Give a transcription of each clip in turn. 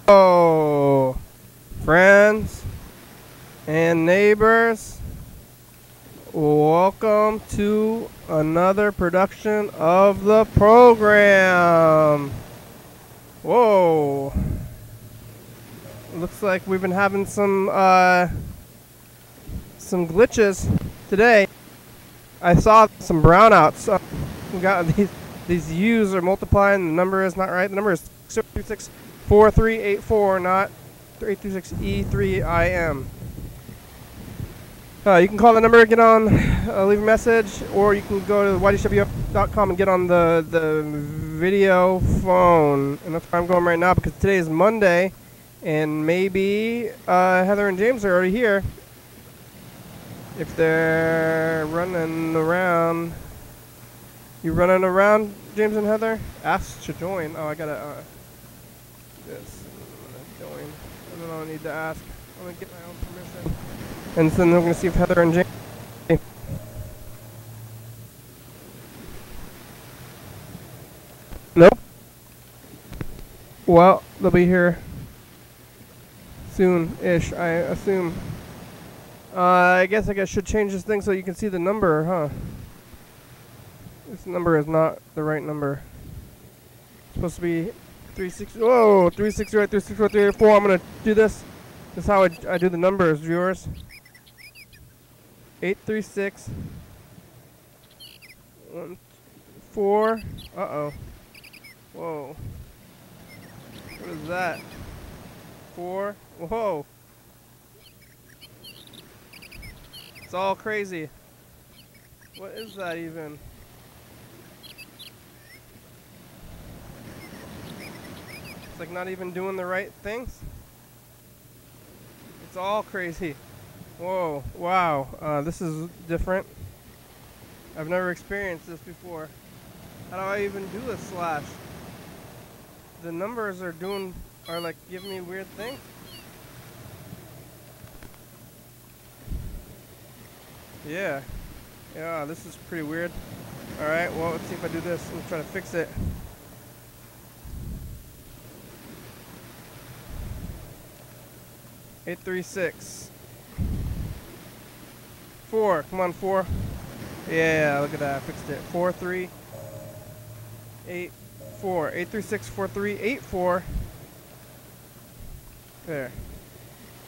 Hello, friends and neighbors. Welcome to another production of the program. Whoa. Looks like we've been having some glitches today. I saw some brownouts. We got these U's are multiplying. The number is not right. The number is 636-4384, not 836E3IM. You can call the number, get on, leave a message, or you can go to YDHWM.com and get on the video phone. And that's where I'm going right now because today is Monday, and maybe Heather and James are already here. If they're running around. You running around, James and Heather? Ask to join. Oh, I gotta, this. I'm gonna join. And then I'll need to ask. I'm gonna get my own permission. And then I'm gonna see if Heather and James. Nope. Well, they'll be here soon-ish, I assume. I guess I should change this thing so you can see the number, huh? This number is not the right number. It's supposed to be 360. Whoa, 368, 364, 384. I'm gonna do this. This is how I do the numbers, viewers. 836. 1, 4. Uh-oh. Whoa. What is that? 4. Whoa. It's all crazy. What is that even? It's like not even doing the right things. It's all crazy. Whoa, wow, this is different. I've never experienced this before. How do I even do a slash? The numbers are like giving me weird things. Yeah, this is pretty weird. Alright, well, let's see if I do this. I'm trying to fix it. Eight, 3, 6, 4. Come on, 4. Yeah, look at that. I fixed it. 4, 3, 8, 4. 8, 3, 6, 4, 3, 8, 4. There.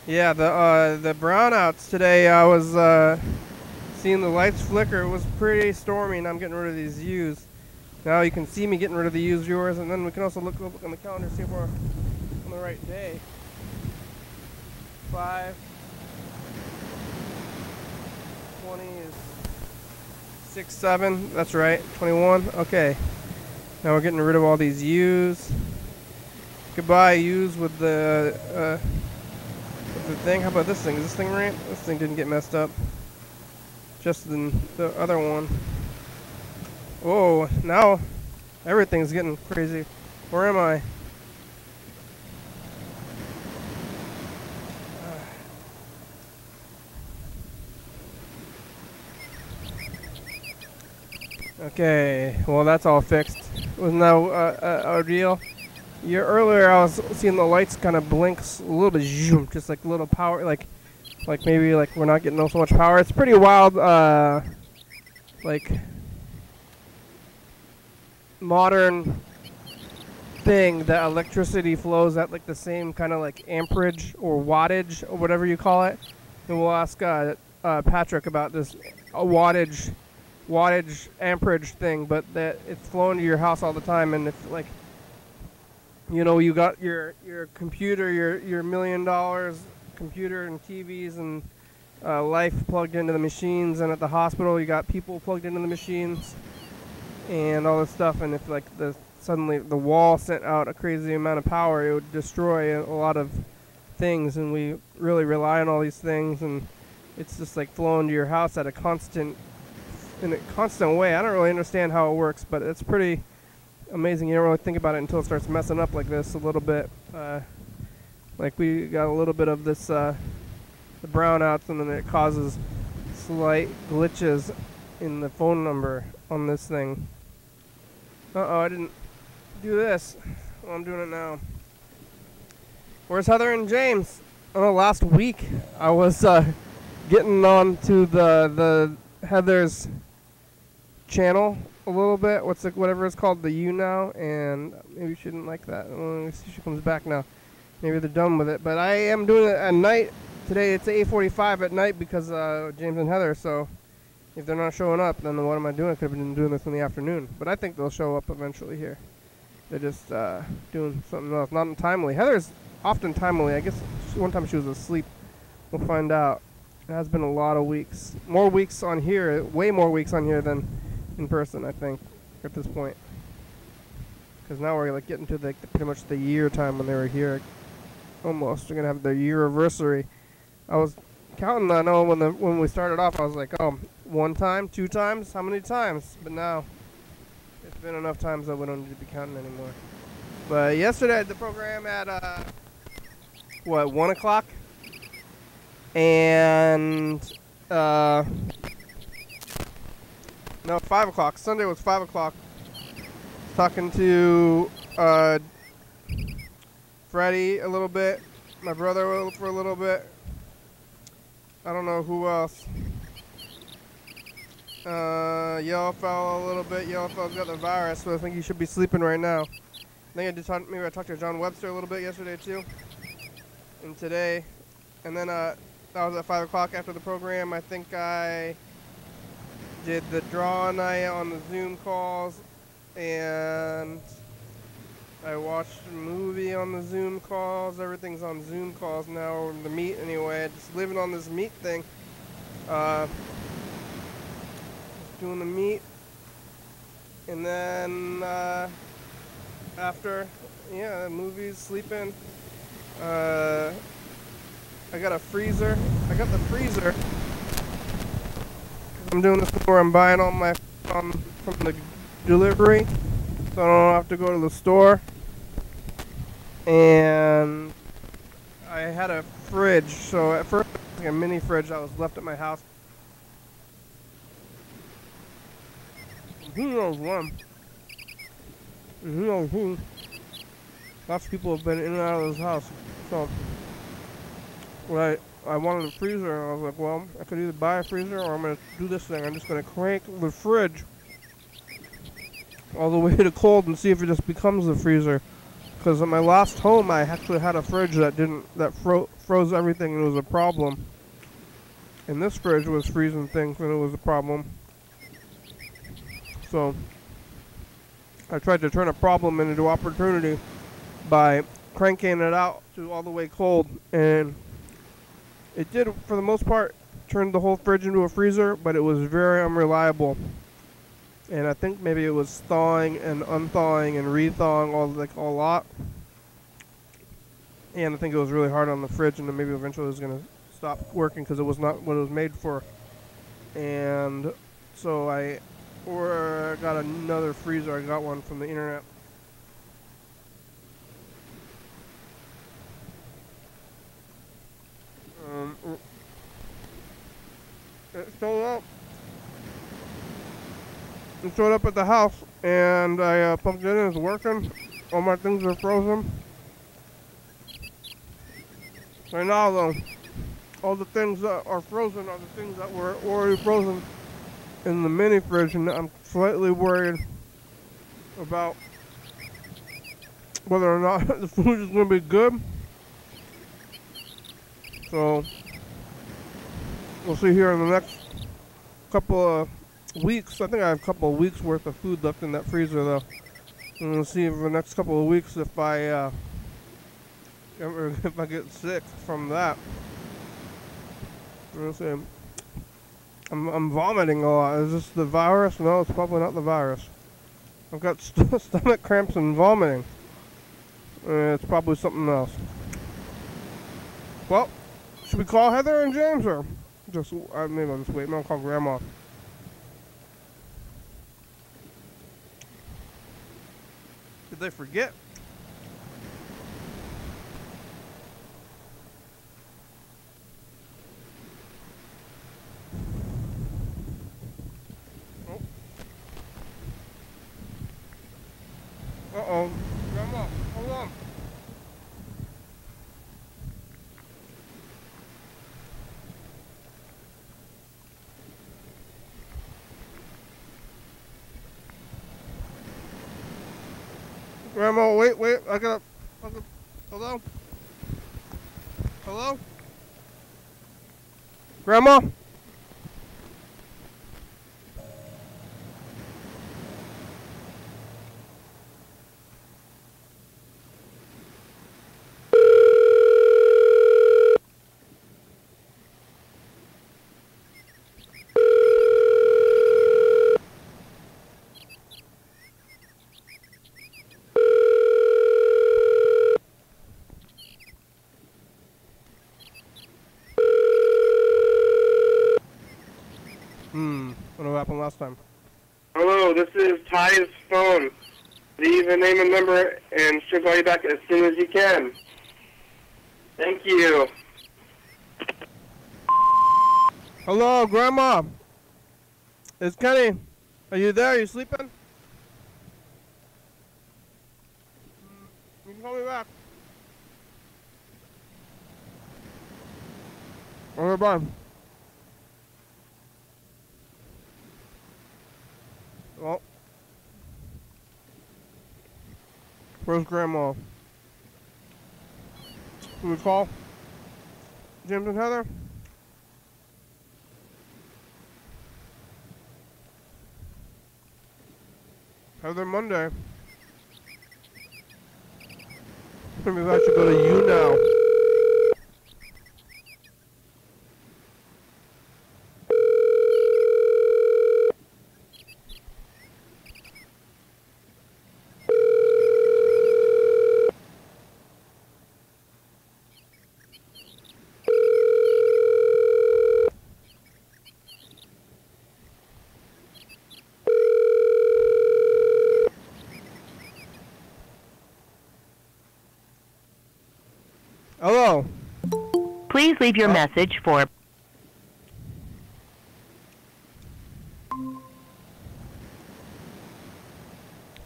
Yeah, the brownouts today. I was seeing the lights flicker. It was pretty stormy, and I'm getting rid of these U's. Now you can see me getting rid of the U's, viewers, and then we can also look on the calendar and see if we're on the right day. 5, 20 is 6, 7. That's right. 21. Okay. Now we're getting rid of all these U's. Goodbye, U's with the thing. How about this thing? Is this thing right? This thing didn't get messed up. Just the other one. Whoa! Now everything's getting crazy. Where am I? Okay, well that's all fixed. Wasn't that a deal? Earlier I was seeing the lights kind of blinks a little bit, zoom, just like a little power, like maybe like we're not getting so much power. It's pretty wild, like modern thing that electricity flows at like the same kind of like amperage or wattage or whatever you call it. And we'll ask Patrick about this wattage amperage thing, but that it's flowing to your house all the time. And if like, you know, you got your computer, your $1 million computer and TVs and life plugged into the machines, and at the hospital you got people plugged into the machines and all this stuff, and if like suddenly the wall sent out a crazy amount of power, it would destroy a lot of things, and we really rely on all these things, and it's just like flowing to your house at a constant way. I don't really understand how it works, but it's pretty amazing. You don't really think about it until it starts messing up like this a little bit. Like we got a little bit of this, the brownouts, and then it causes slight glitches in the phone number on this thing. Uh-oh, I didn't do this. Well, I'm doing it now. Where's Heather and James? Oh, last week I was getting on to the Heather's channel a little bit. Whatever it's called, the U now, and maybe you shouldn't like that. Let me see if she comes back now. Maybe they're done with it. But I am doing it at night. Today it's 8:45 at night because James and Heather, so if they're not showing up, then what am I doing? I could have been doing this in the afternoon. But I think they'll show up eventually here. They're just doing something else. Not timely. Heather's often timely. I guess one time she was asleep. We'll find out. It has been a lot of weeks. More weeks on here. Way more weeks on here than in person, I think, at this point. Because now we're like getting to pretty much the year time when they were here. Almost. They're going to have their year anniversary. I was counting, I know when we started off, I was like, oh, 1 time, 2 times, how many times? But now, it's been enough times that we don't need to be counting anymore. But yesterday I had the program at, 1 o'clock? And, no, 5 o'clock. Sunday was 5 o'clock. Talking to, Freddie a little bit, my brother for a little bit. I don't know who else. Yellowfell a little bit. Yellowfell's got the virus, so I think he should be sleeping right now. I think maybe I talked to John Webster a little bit yesterday too, and today. And then that was at 5 o'clock after the program. I think I did the draw night on the Zoom calls, and I watched a movie on the Zoom calls. Everything's on Zoom calls now, or the meet anyway. Just living on this meet thing. Just doing the meet. And then after, yeah, movies, sleeping. I got a freezer. I got the freezer. I'm doing this where I'm buying all my from the delivery, so I don't have to go to the store. And I had a fridge, so at first it was like a mini fridge that was left at my house. Who knows when? And who knows who? Lots of people have been in and out of this house. So when I wanted a freezer, I was like, well, I could either buy a freezer or I'm going to do this thing. I'm just going to crank the fridge all the way to cold and see if it just becomes a freezer. Because at my last home, I actually had a fridge that froze everything, and it was a problem. And this fridge was freezing things, and it was a problem. So I tried to turn a problem into opportunity by cranking it out to all the way cold, and it did, for the most part, turn the whole fridge into a freezer, but it was very unreliable. And I think maybe it was thawing and unthawing and rethawing a lot. And I think it was really hard on the fridge, and then maybe eventually it was going to stop working because it was not what it was made for. And so I got another freezer. I got one from the internet. It showed up at the house, and I plugged it in. It's working. All my things are frozen. Right now, though, all the things that are frozen are the things that were already frozen in the mini fridge, and I'm slightly worried about whether or not the food is going to be good. So we'll see here in the next couple of weeks. I think I have a couple of weeks worth of food left in that freezer, though. And we'll see in the next couple of weeks if I get sick from that. We'll see. I'm vomiting a lot. Is this the virus? No, it's probably not the virus. I've got stomach cramps and vomiting. It's probably something else. Well, should we call Heather and James, or just maybe I'll just wait. Maybe I'll call Grandma. Did they forget? Uh-oh. Grandma, hold on. Grandma, wait, I gotta, hello? Hello? Grandma? What happened last time? Hello, this is Ty's phone. Leave a name and number, and she'll call you back as soon as you can. Thank you. Hello, Grandma. It's Kenny. Are you there? Are you sleeping? You can call me back. Okay, bye. Well, where's Grandma? Can we call James and Heather? Heather Monday. Maybe I should go to you now. Hello. Please leave your message for...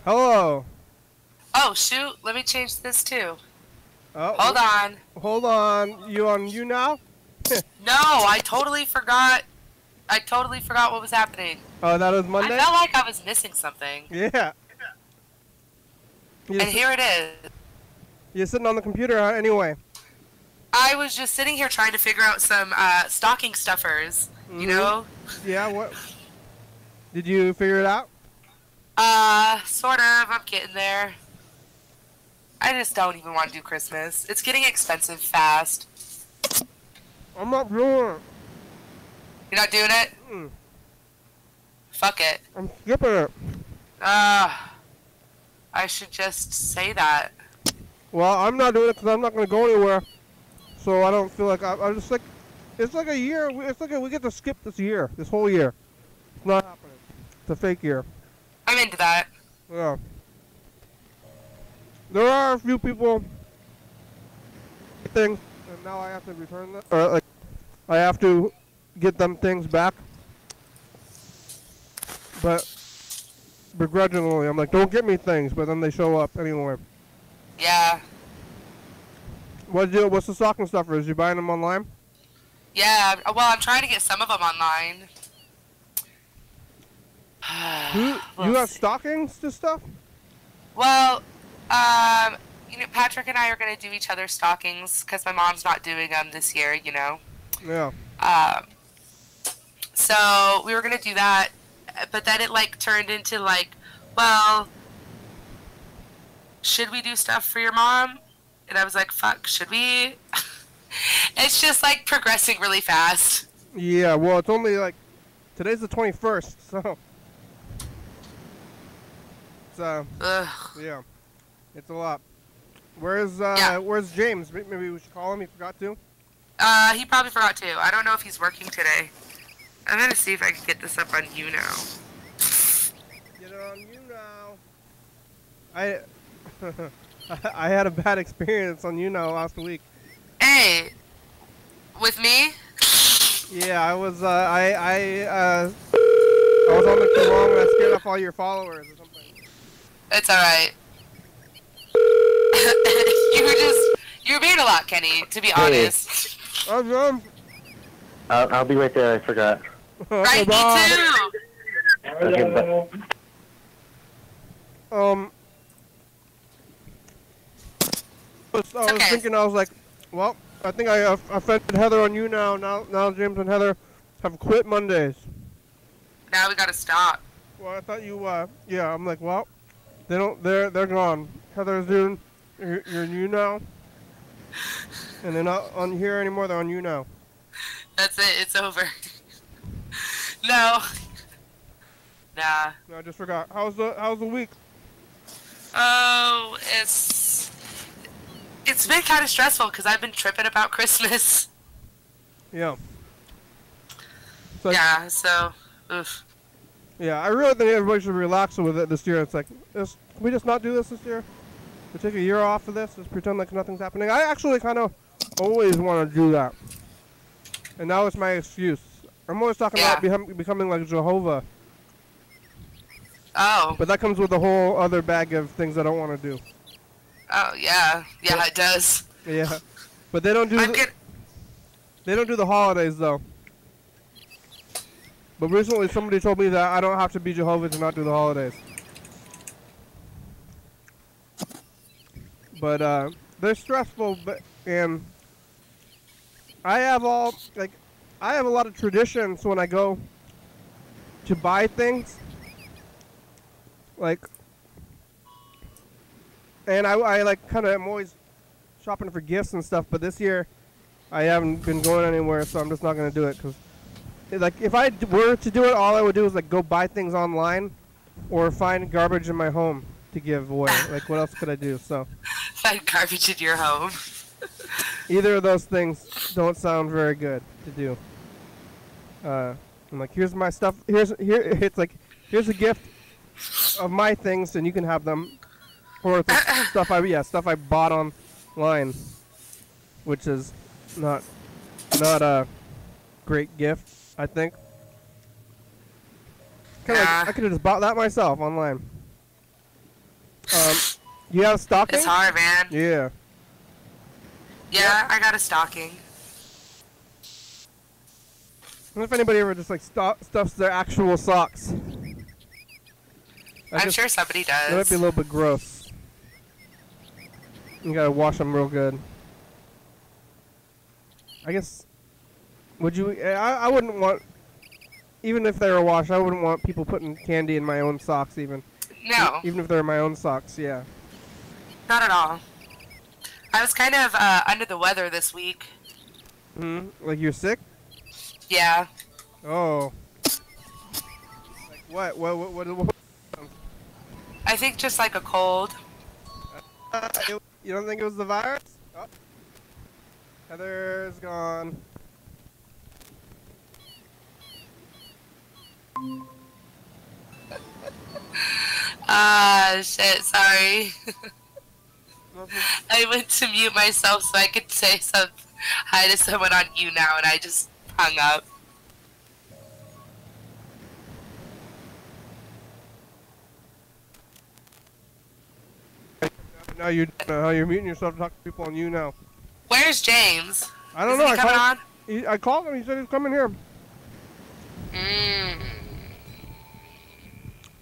Hello. Oh, shoot. Let me change this, too. Oh, Hold on. Hold on. You on you now? No, I totally forgot. I totally forgot what was happening. Oh, that was Monday? I felt like I was missing something. Yeah. And here it is. You're sitting on the computer anyway. I was just sitting here trying to figure out some stocking stuffers, you know? Yeah, what? Did you figure it out? Sort of. I'm getting there. I just don't even want to do Christmas. It's getting expensive fast. I'm not doing it. You're not doing it? Mm. Fuck it. I'm skipping it. I should just say that. Well, I'm not doing it because I'm not going to go anywhere. So I don't feel like I'm just like, it's like a year. It's like we get to skip this year, this whole year. It's not happening. It's a fake year. I'm into that. Yeah. There are a few people things, and now I have to return them, or like I have to get them things back. But begrudgingly, I'm like, don't get me things, but then they show up anyway. Yeah. What's the stocking stuffers? You buying them online? Yeah, well, I'm trying to get some of them online. You have stockings to stuff? Well, you know, Patrick and I are going to do each other's stockings because my mom's not doing them this year, you know. Yeah. So we were going to do that, but then it, like, turned into, like, well, should we do stuff for your mom? And I was like, fuck, should we? It's just, like, progressing really fast. Yeah, well, it's only, like, today's the 21st, so. It's, yeah. It's a lot. Where's James? Maybe we should call him. He forgot to. He probably forgot to. I don't know if he's working today. I'm gonna see if I can get this up on you now. Get it on you now. I had a bad experience on last week. Hey, with me? Yeah, I was on the too long and I scared off all your followers or something. It's alright. you were being a lot, Kenny, to be honest. I'll be right there, I forgot. Right, me too! Okay, bye. I was thinking, I was like, well, I think I offended Heather on you now. Now James and Heather have quit Mondays. Now we gotta stop. Well, I thought you, yeah, I'm like, well, they're gone. Heather's doing, you're you now. And they're not on here anymore, they're on you now. That's it, it's over. No. Nah. No, I just forgot. How's the week? Oh, it's been kind of stressful because I've been tripping about Christmas. Yeah. Yeah, so, oof. Yeah, I really think everybody should relax with it this year. It's like, can we just not do this year? We take a year off of this, just pretend like nothing's happening. I actually kind of always want to do that. And now it's my excuse. I'm always talking about becoming like Jehovah. Oh. But that comes with a whole other bag of things I don't want to do. Oh, yeah. Yeah, it does. Yeah. But they don't do they don't do the holidays, though. But recently somebody told me that I don't have to be Jehovah to not do the holidays. But they're stressful, and I have a lot of traditions when I go to buy things. And I like kind of am always shopping for gifts and stuff, but this year I haven't been going anywhere, so I'm just not going to do it, because if I were to do it, all I would do is like go buy things online or find garbage in my home to give away. Like, what else could I do? So find garbage in your home. Either of those things don't sound very good to do. I'm like, here's my stuff. It's like, here's a gift of my things, and you can have them. Or stuff I bought online, which is not a great gift, I think. I could have just bought that myself online. You have stocking? It's hard, man. Yeah. Yeah, I got a stocking. I wonder if anybody ever just like stuffs their actual socks. I'm sure somebody does. It might be a little bit gross. You gotta wash them real good. I guess. Would you? I wouldn't want. Even if they were washed, I wouldn't want people putting candy in my own socks. Even. No. Even if they're my own socks, yeah. Not at all. I was kind of under the weather this week. Like you're sick? Yeah. Oh. Like what? I think just like a cold. You don't think it was the virus? Oh. Heather's gone. Shit, sorry. I went to mute myself so I could say hi to someone on you now, and I just hung up. Now you're muting yourself to talk to people on you now. Where's James? I don't know. I called him. He said he's coming here.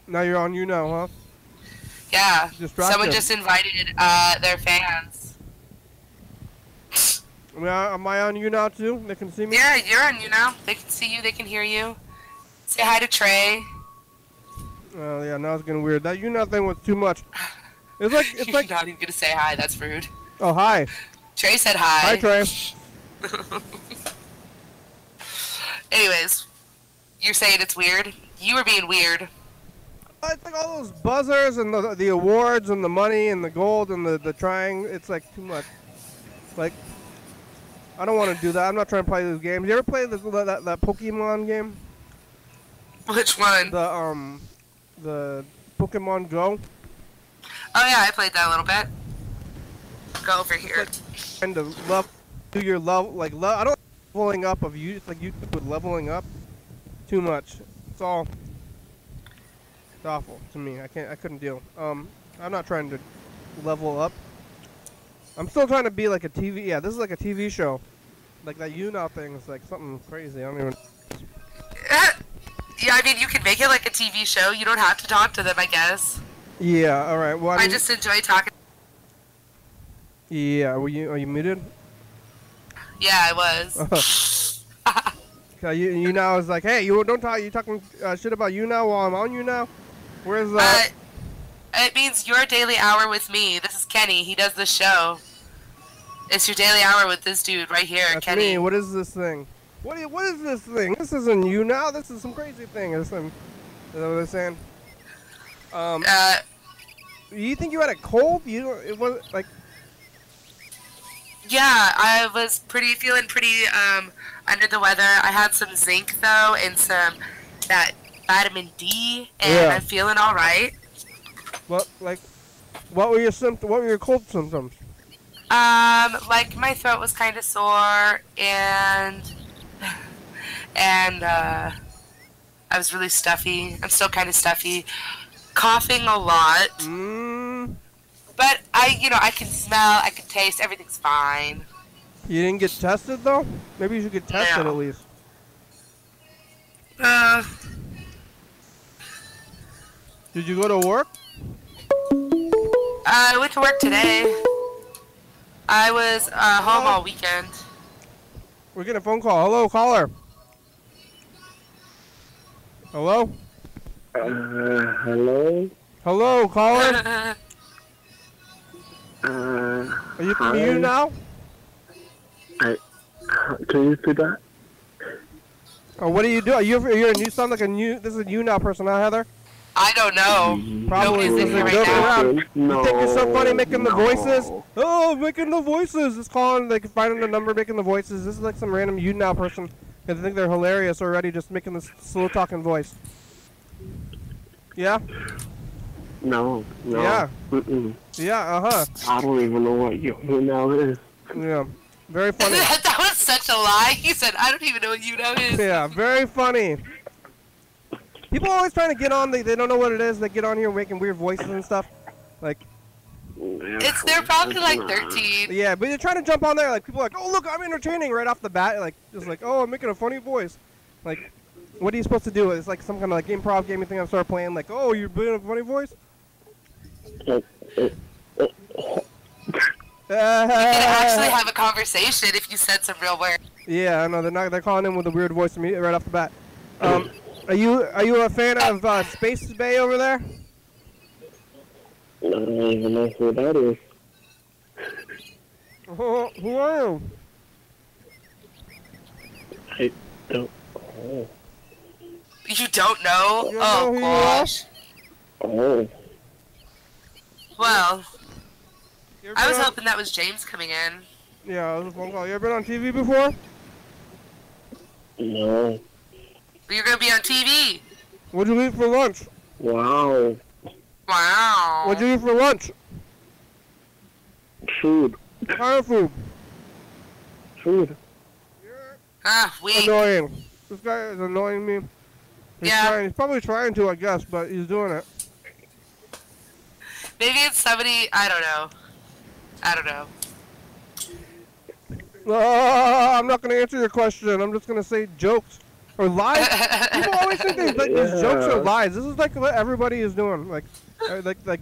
Now you're on you now, huh? Yeah. Distracted. Someone just invited their fans. Am I on you now too? They can see me? Yeah, you're on you now. They can see you. They can hear you. Say hi to Trey. Oh yeah, now it's getting weird. That you now thing was too much. It's You're like not even gonna say hi. That's rude. Oh hi. Trey said hi. Hi Trey. Anyways, you're saying it's weird? You were being weird. I think all those buzzers and the awards and the money and the gold and the trying, it's like too much. Like, I don't want to do that. I'm not trying to play these games. You ever play that Pokemon game? Which one? The Pokemon Go. Oh yeah, I played that a little bit. Go over here. Kind of love, do your love, like love. I don't like leveling up of you. It's like YouTube with leveling up too much. It's awful to me. I couldn't deal. I'm not trying to level up. I'm still trying to be like a TV. Yeah, this is like a TV show. Like that YouNow thing is like something crazy. I don't even. Yeah, I mean, you can make it like a TV show. You don't have to talk to them, I guess. Yeah. All right. Well, I just enjoy talking. Yeah. Are you muted? Yeah, I was. You now is like, hey, you don't talk. You talking shit about you now while I'm on you now? Where's that? It means your daily hour with me. This is Kenny. He does the show. It's your daily hour with this dude right here, That's Kenny. me. What is this thing? What is this thing? This isn't you now. This is some crazy thing. Is that what they're saying? You think you had a cold? It was like. Yeah, I was feeling pretty under the weather. I had some zinc though and some that vitamin D, and I'm feeling all right. What were your symptoms? What were your cold symptoms? Like my throat was kind of sore, and I was really stuffy. I'm still kind of stuffy, coughing a lot. But I can smell, I can taste, everything's fine. You didn't get tested though? Maybe you should get tested at least. Did you go to work? I went to work today. I was home all weekend. We're getting a phone call. Hello, caller. Hello? Hello? Hello, caller. Are you from you now? Can you see that? Oh, what do you do? You sound like this is you now person, huh, Heather? I don't know. Probably Nobody's in here right now. You think you're so funny making the voices? Oh, making the voices. It's calling, like, finding the number, making the voices. This is like some random you now person. Because I think they're hilarious already, just making this slow talking voice. Yeah? No. Yeah. Yeah, I don't even know what you now is. Yeah. Very funny. That was such a lie. He said, I don't even know what you know is. Yeah, very funny. People are always trying to get on. They don't know what it is. They get on here making weird voices and stuff. Like. They're probably like 13. Yeah, but you're trying to jump on there. Like people are like, oh look, I'm entertaining right off the bat. Like just like, oh, I'm making a funny voice. Like, what are you supposed to do? It's like some kind of like improv gaming thing. I start playing. Like, oh, you're doing a funny voice. We could actually have a conversation if you said some real words. Yeah, I know they're calling in with a weird voice right off the bat. Are you a fan of Space Bay over there? I don't even know who that is. Who are you? I don't know. You don't know? You don't Oh, know who you gosh. Oh. Well, I was hoping that was James coming in. Yeah, it was a phone call. You ever been on TV before? No. But you're going to be on TV. What'd you eat for lunch? Wow. Wow. What'd you eat for lunch? Food. What kind of food? Food. Ah, weak. Annoying. This guy is annoying me. He's probably trying to, I guess, but he's doing it. Maybe it's somebody, I don't know. I'm not going to answer your question. I'm just going to say jokes. Or lies. People always think these jokes are lies. This is like what everybody is doing. Like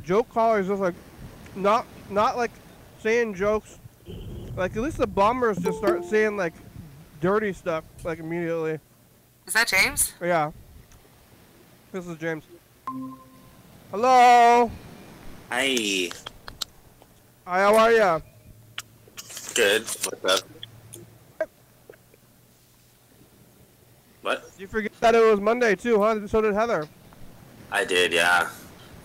joke callers just like not like saying jokes. Like at least the bombers just start saying like dirty stuff like immediately. Is that James? Yeah. This is James. Hello. Hi. Hi, how are ya? Good. What's up? What? You forget that it was Monday too, huh? So did Heather. I did, yeah.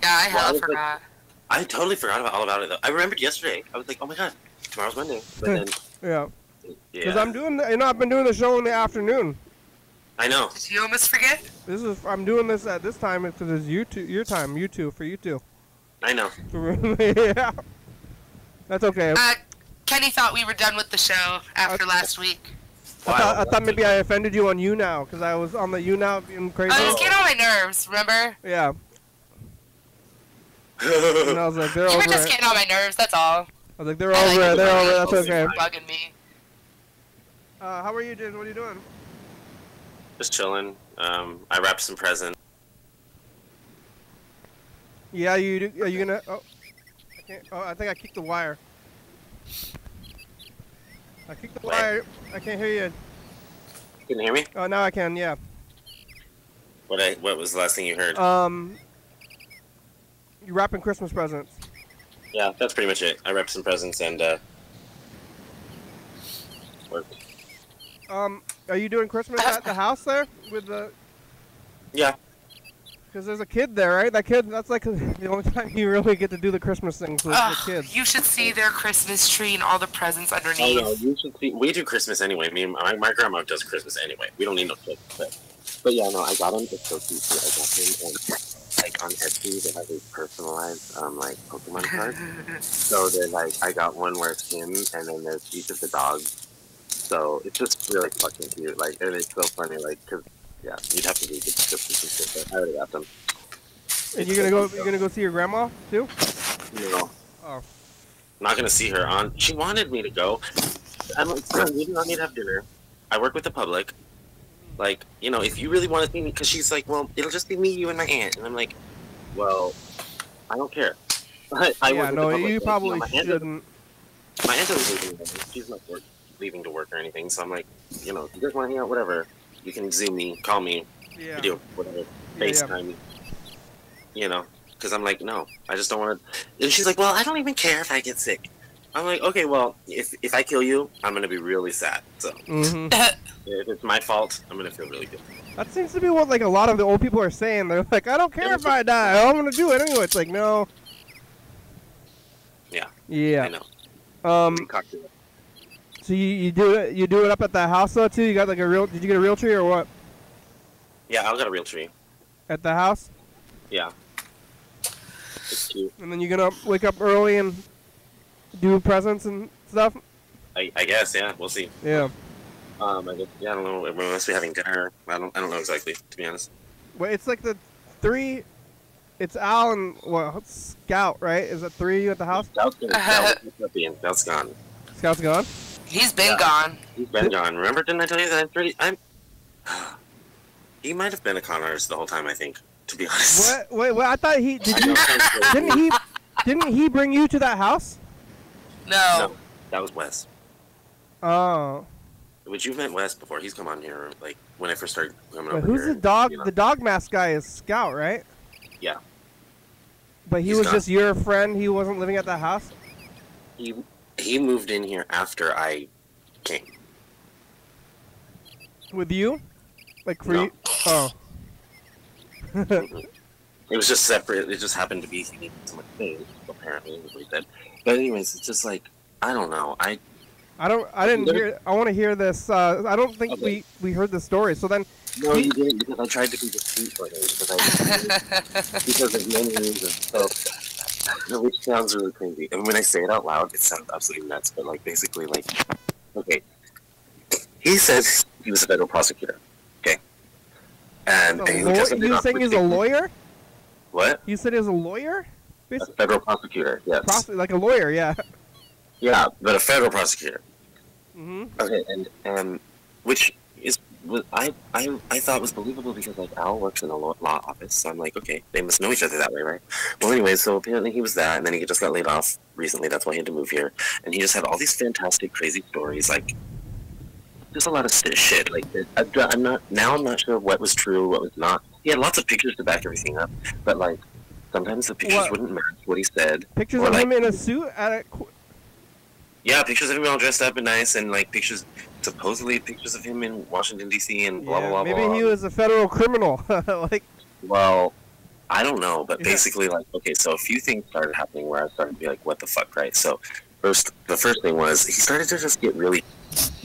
Yeah, I hella forgot. I totally forgot all about it, though. I remembered yesterday. I was like, oh my god, tomorrow's Monday. But then, Yeah. Because yeah. I'm doing, I've been doing the show in the afternoon. I know. Did you almost forget? I'm doing this at this time because it's your time, for you two. I know. Yeah. That's okay. Kenny thought we were done with the show after last week. I thought maybe I offended you on You Now, because I was on the You Now being crazy. I was getting on my nerves, remember? Yeah. And I was like, they're You over were just it. getting on my nerves, that's all. I was like, they're over it, they're over it, that's okay. Bugging me. How are you, James? What are you doing? Just chilling. I wrapped some presents. Yeah, are you gonna? Oh, I can't. Oh, I think I kicked the wire. I kicked the wire. I can't hear you. You can hear me? Oh, now I can. Yeah. What was the last thing you heard? You wrapping Christmas presents. Yeah, that's pretty much it. I wrapped some presents and worked. Are you doing Christmas at the house there with the? Yeah. Because there's a kid there, right? That kid. That's like the only time you really get to do the Christmas things with the kids. You should see their Christmas tree and all the presents underneath. Oh no, you should see. We do Christmas anyway. Me and my grandma does Christmas anyway. We don't need no kids. But yeah, no, I got him. It's so cute. I got him, and like on Etsy they have these personalized like Pokemon cards. So they're like, I got one where it's him, and then there's each of the dogs. So it's just really fucking cute. Like, and it's so funny. Like, cause yeah, you'd have to read the descriptions and shit. But I already got them. And you're gonna go see your grandma too? No. Oh. Not gonna see her on. She wanted me to go. I'm like, we do not need to have dinner. I work with the public. Like, you know, if you really want to see me, because she's like, well, it'll just be me, you, and my aunt. And I'm like, well, I don't care. Yeah, no, you probably shouldn't. My aunt doesn't leave. She's not leaving to work or anything. So I'm like, you know, if you guys want to hang out, whatever. You can Zoom me, call me, do whatever, FaceTime me. You know, because I'm like, no, I just don't want to. And she's like, well, I don't even care if I get sick. I'm like, okay, well, if I kill you, I'm gonna be really sad. So if it's my fault, I'm gonna feel really good. That seems to be what like a lot of the old people are saying. They're like, I don't care if I die. I'm gonna do it anyway. It's like, no. Yeah. Yeah. I know. So you do it up at the house though too? You got like a real? Did you get a real tree or what? Yeah, I got a real tree. At the house? Yeah. It's cute. And then you're gonna wake up early and do presents and stuff? I guess, yeah. We'll see. Yeah. I guess, yeah, I don't know. We must be having dinner. I don't know exactly, to be honest. Well, it's like the three. It's Al and Scout, right? Is it three of you at the house? Scout's gone. Scout's gone? He's been gone. He's been gone. Remember, didn't I tell you that he might have been a con artist the whole time, I think, to be honest. What? Wait, I thought he didn't he bring you to that house? No, that was Wes. Oh. But you've met Wes before. He's come on here, like, when I first started coming over who's here. the dog? You know? The dog mask guy is Scout, right? Yeah. But he's was just your friend? He wasn't living at that house? He moved in here after I came. With you? Like for No. you? Oh. It was just separate. It just happened to be he needed so much space, apparently, is what he said. But anyways, it's just like, I don't know. I didn't hear. I want to hear this. I don't think we heard the story. So then. No, you didn't, because I tried to be discreet for him, because of many reasons. So, which sounds really crazy. And when I say it out loud, it sounds absolutely nuts. But like, basically, like, okay, he says he was a federal prosecutor. Okay, and you saying he's a lawyer? What? You said he was a lawyer? A federal prosecutor. Yes. Like a lawyer, yeah. Yeah, but a federal prosecutor. Mm-hmm. Okay, and which is I thought was believable because like Al works in a law office, so I'm like, okay, they must know each other that way, right? Well, anyway, so apparently he was that, and then he just got laid off recently. That's why he had to move here, and he just had all these fantastic, crazy stories, like just a lot of shit. Like I'm not sure what was true, what was not. He had lots of pictures to back everything up, but like sometimes the pictures wouldn't match what he said. Pictures of him in a suit at a. Yeah, pictures of him all dressed up and nice, and like supposedly pictures of him in Washington D.C. and blah blah blah. Maybe he was a federal criminal. Like. Well, I don't know, but basically, like, okay, so a few things started happening where I started to be like, what the fuck, right? So, the first thing was he started to just get really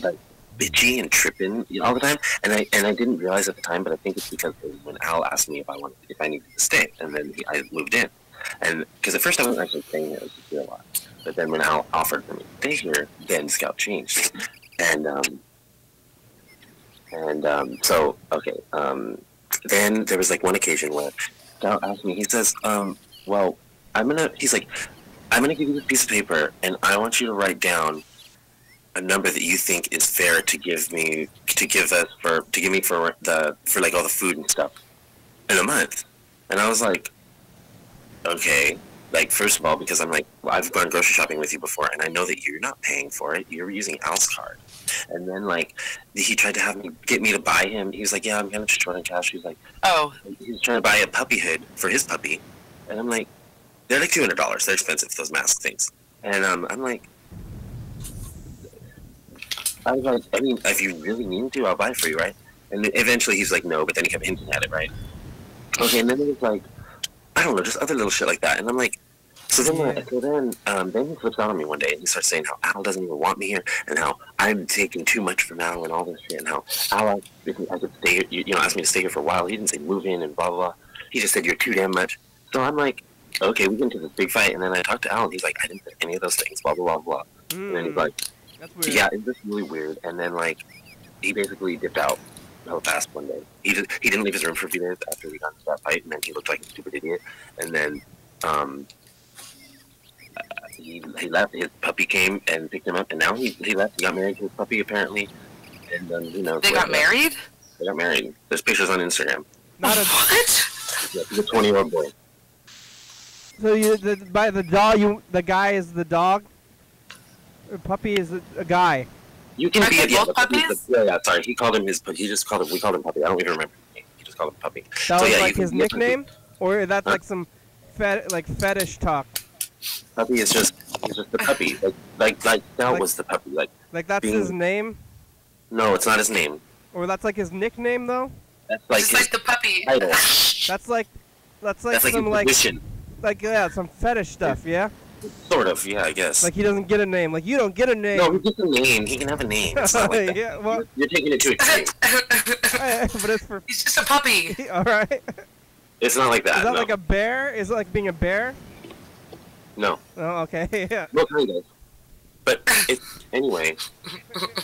like bitchy and tripping all the time, and I didn't realize at the time, but I think it's because when Al asked me if I needed to stay, and then I moved in. And because at first I wasn't actually staying here, I was just here a lot. But then when Al offered for me to stay here, then Scout changed. And so, okay, then there was like one occasion where Scout asked me, he says, well, he's like, I'm gonna give you this piece of paper, and I want you to write down a number that you think is fair to give me for like all the food and stuff in a month. And I was like, okay, like first of all, because I'm like, well, I've gone grocery shopping with you before, and I know that you're not paying for it. You're using Al's card. And then like he tried to get me to buy him. He was like, yeah, I'm kind of short on cash. He was like, oh, he was trying to buy a puppy hood for his puppy, and I'm like, they're like $200. They're expensive, those mask things. And I'm like, I was like, I mean, if you really need to, I'll buy it for you, right? And eventually he's like, no, but then he kept hinting at it, right? Okay, and then it was like, I don't know, just other little shit like that. And I'm like, then he flips out on me one day and he starts saying how Al doesn't even want me here and how I'm taking too much from Al and all this shit and how Al I could stay here, asked me to stay here for a while. He didn't say move in and blah, blah, blah. He just said you're too damn much. So I'm like, okay, we get into this big fight, and then I talked to Al and he's like, I didn't say any of those things, blah, blah, blah, blah. And then he's like, that's weird. Yeah, it's just really weird. And then, like, he basically dipped out real fast one day. He didn't leave his room for a few minutes after we got into that fight, and then he looked like a stupid idiot. And then he left. His puppy came and picked him up, and now he left. He got married to his puppy, apparently. And then, They got married? They got married. There's pictures on Instagram. Not a what? Yeah, he's a 20-year-old boy. So by the dog, the guy is the dog? The puppy is a guy. You can be both puppies? Yeah, sorry. We called him puppy. I don't even remember his name. He just called him puppy. That was like his nickname? Or that's like some fetish talk? Puppy is just the puppy. Like that was the puppy. Like that's his name? No, it's not his name. Or that's like his nickname though? That's like just like the puppy. Title. That's like some some fetish stuff, yeah? Sort of, yeah, I guess. Like he doesn't get a name. Like you don't get a name. No, he gets a name. He can have a name. It's not like that. Yeah, well, you're taking it too extreme. But it's for. He's just a puppy. All right. It's not like that. Is that like a bear? Is it like being a bear? No. Oh, okay. Yeah. Well, kind of. But anyway.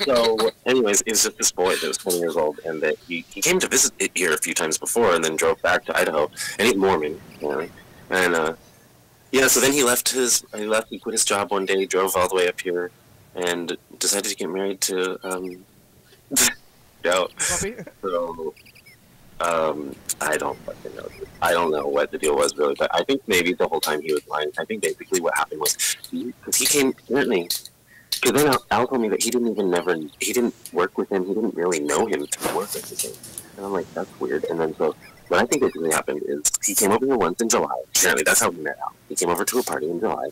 So, anyways, it's just this boy that was 20 years old, and that he came to visit here a few times before, and then drove back to Idaho, and he's Mormon, apparently. And yeah, so then he quit his job one day, drove all the way up here, and decided to get married to Scout. So I don't fucking know. I don't know what the deal was really, but I think maybe the whole time he was lying. I think basically what happened was because he came apparently. Because then Al told me that he didn't work with him. He didn't really know him to work with him. And I'm like, that's weird. And then so what I think basically happened is he came over here once in July. Apparently, that's how we met Al. He came over to a party in July,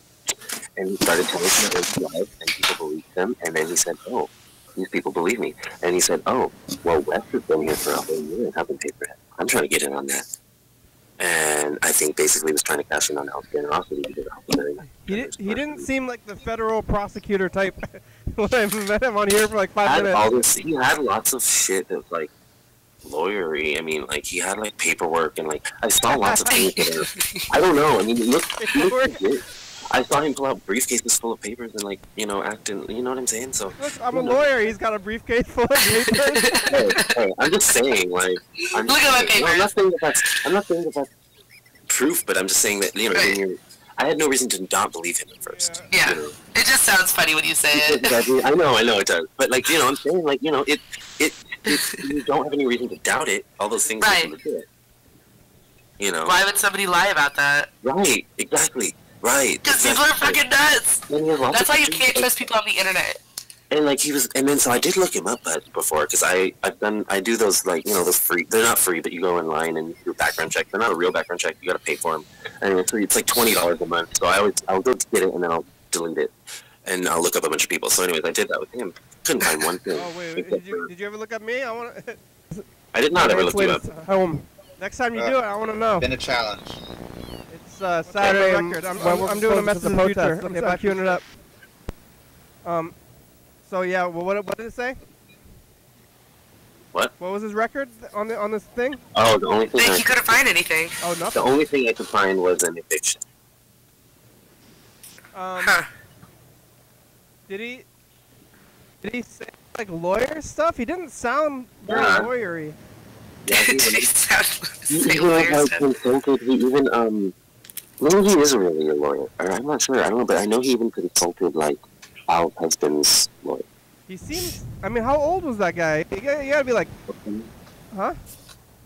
and he started telling us about his life, and people believed him. And then he said, oh, these people believe me. And he said, oh, well, Wes has been here for a whole year and hasn't paid for him. I'm trying to get in on that. And I think basically he was trying to cash in on Al's generosity. He didn't seem like the federal prosecutor type when I met him on here for like 5 minutes. He had lots of shit that was like lawyery. I mean, like he had like paperwork and like I saw lots of things that are, I don't know. I mean, he looked legit. I saw him pull out briefcases full of papers and like, acting, you know what I'm saying? So look, I'm a lawyer. He's got a briefcase full of papers. hey, I'm just saying, like, look at my papers. I'm not saying that that's proof, but I'm just saying that, I had no reason to not believe him at first. Yeah. It just sounds funny when you say it. Exactly. I know it does. But like, I'm saying like, it you don't have any reason to doubt it. All those things are legit. Why would somebody lie about that? Right. Exactly. Right. Because people are fucking nuts. That's why you can't trust people on the internet. And like and then so I did look him up before because I do those like those free, they're not free, but you go online and do a background check. They're not a real background check. You got to pay for them. Anyway, so it's like $20 a month. So I'll go get it and then I'll delete it and I'll look up a bunch of people. So anyways, I did that with him. Couldn't find one thing. Oh wait, did you ever look up me? I did not ever look you up. Home. Next time you do it, I want to know. Been a challenge. It's Saturday. I'm doing a message in the future. I'm queuing it up. So yeah, well, what did it say? What? What was his record on this thing? Oh, the only thing he couldn't find anything. Oh, nothing. The only thing I could find was an eviction. Huh. Did he say like lawyer stuff? He didn't sound very Yeah. lawyery. Yeah, he Did he sound he say even weird like stuff? consulted. He even maybe he is really a lawyer. Or I'm not sure. I don't know, but I know he even consulted like Al's husband's lawyer. He seems. I mean, how old was that guy? You gotta be like, huh?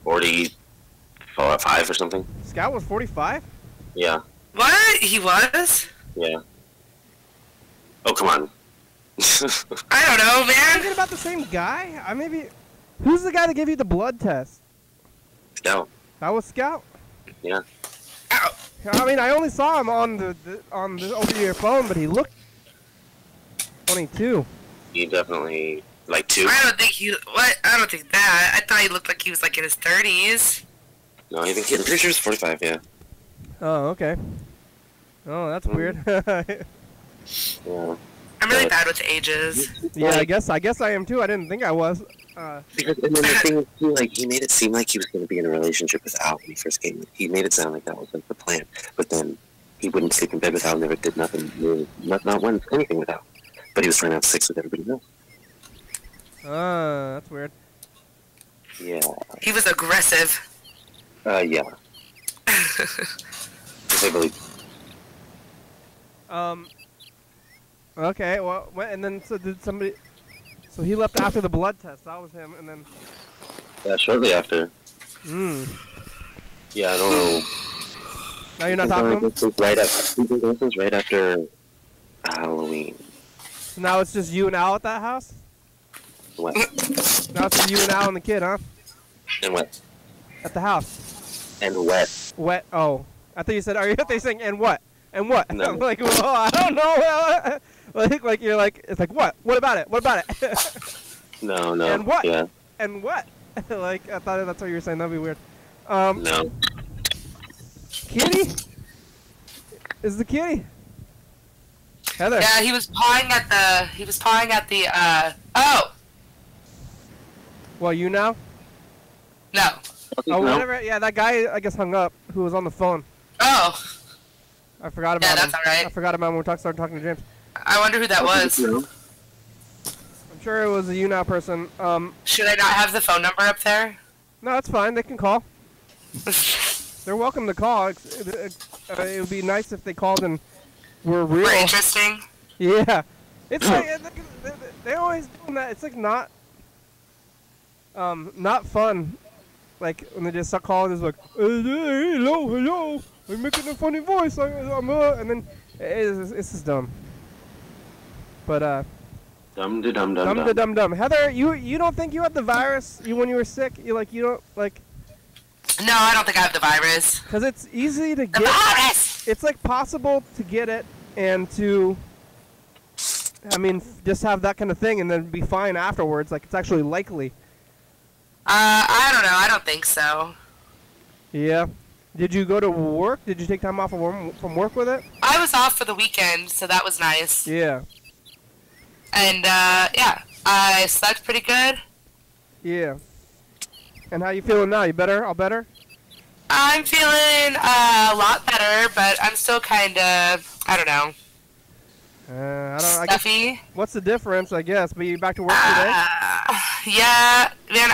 45 or something. Scout was 45. Yeah, What? He was? yeah. Oh come on. I don't know, Thinking man. about the same guy? I maybe. Who's the guy that gave you the blood test? No. That was Scout. Yeah. Ow. I mean, I only saw him on the over your phone, but he looked 22. He definitely like 2. I don't think he. What? I don't think that. I thought he looked like he was like in his 30s. No, I'm pretty sure it's 45. Yeah. Oh, okay. Oh, that's weird. Yeah. I'm really bad with ages. Yeah, I guess I am too. I didn't think I was. Because and then the thing is too, like he made it seem like he was going to be in a relationship with Al when he first came. He made it sound like that was like the plan, but then he wouldn't sleep in bed with Al. Never did nothing, really, not once anything with Al. But he was trying to have sex with everybody else. That's weird. Yeah. He was aggressive. Yeah. I believe. Okay. Well, and then so did somebody? So he left after the blood test. That was him, and then. Yeah, shortly after. Yeah, I don't know. Now you're not talking to him. This was right after Halloween. So now it's just you and Al at that house. What? Now it's just you and Al and the kid, huh? And what? At the house. And wet. What? Oh, I thought you said. Are you saying and what? And what? No. I'm like, well, I don't know. like you're like, it's like what? What about it? What about it? No. And what? Yeah. And what? Like I thought that's what you were saying. That'd be weird. No. Kitty? Is the kitty? Heather. Yeah, he was pawing at the. Oh Well, you now? no. Oh, No. whatever. Yeah, that guy I guess hung up who was on the phone. Oh, I forgot yeah, about him. that's all right. I forgot about him when we started talking to James. I wonder who that was. No. I'm sure it was a you now person. Should I not have the phone number up there? No, it's fine. They can call. They're welcome to call. It would be nice if they called and were real. More interesting. Yeah, it's like they always doing that. It's like not fun. Like when they just start calling, it's like hello, I'm making a funny voice. And then it's just dumb. But Dum de dum dum dumb. dum. Dumb. Heather, you don't think you had the virus? When you were sick, you don't like. No, I don't think I have the virus. Because it's easy to The get. virus. It's like possible to get it and to. I mean, just have that kind of thing and then be fine afterwards. Like it's actually likely. I don't know. I don't think so. Yeah. Did you go to work? Did you take time off from work with it? I was off for the weekend, so that was nice. Yeah. And yeah, I slept pretty good. Yeah. And how you feeling now? You better? All better? I'm feeling a lot better, but I'm still kind of, I don't know, I guess, stuffy. what's the difference? I guess. But you back to work today? Yeah, man,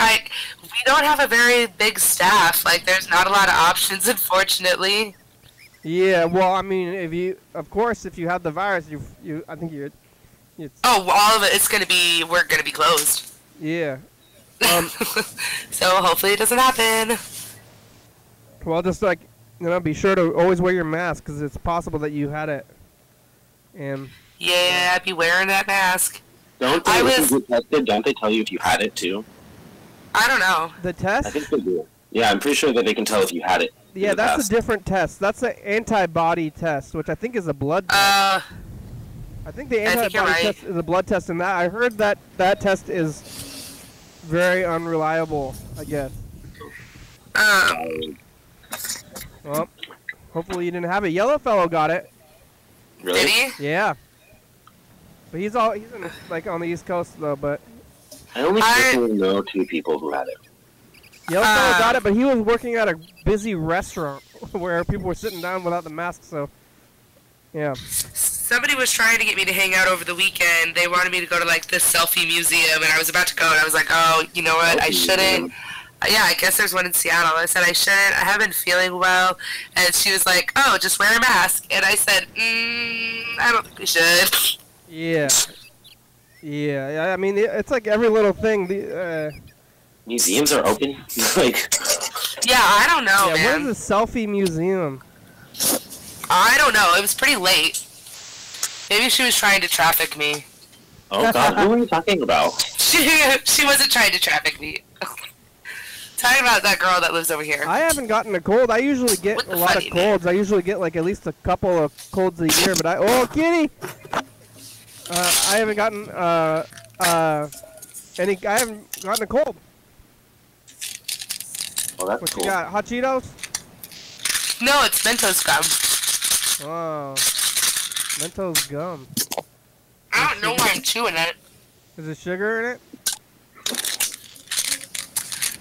we don't have a very big staff. Like, there's not a lot of options, unfortunately. Yeah. Well, I mean, if you have the virus, I think you're. Oh, all of it. We're gonna be closed. Yeah. So hopefully it doesn't happen. Well, just like be sure to always wear your mask because it's possible that you had it. And Yeah, I'd be wearing that mask. Don't they, if you get tested, don't they tell you if you had it too? I don't know. the I test. think they do. Yeah, I'm pretty sure that they can tell if you had it. Yeah, in the that's past. a different test. That's an antibody test, which I think is a blood test. I think the I think you're antibody right. test is a blood test, and that I heard that test is very unreliable. I guess. Well, hopefully you didn't have it. Yellow fellow got it. Really? Did he? Yeah. But he's in, like on the East Coast though. But I only personally know 2 people who had it. Yellow fellow got it, but he was working at a busy restaurant where people were sitting down without the mask. So, yeah. Somebody was trying to get me to hang out over the weekend. They wanted me to go to like this selfie museum, and I was about to go, and I was like, oh, you know what? I shouldn't. Yeah, I guess there's one in Seattle. I said I shouldn't. I haven't been feeling well, and she was like, oh, just wear a mask. And I said, I don't think we should. Yeah. Yeah. I mean, it's like every little thing. Museums are open. Like. Yeah, I don't know, man. What is a selfie museum? I don't know. It was pretty late. Maybe she was trying to traffic me. Oh God, who are you talking about? She wasn't trying to traffic me. Talking about that girl that lives over here. I haven't gotten a cold. I usually get a lot of colds. I usually get like at least a couple of colds a year. But oh, kitty! I haven't gotten any. I haven't gotten a cold. Well, that's what cool. You got? Hot Cheetos? No, it's Mentos gum. Oh, Mentos gum. I don't know why I'm chewing it. Is there sugar in it?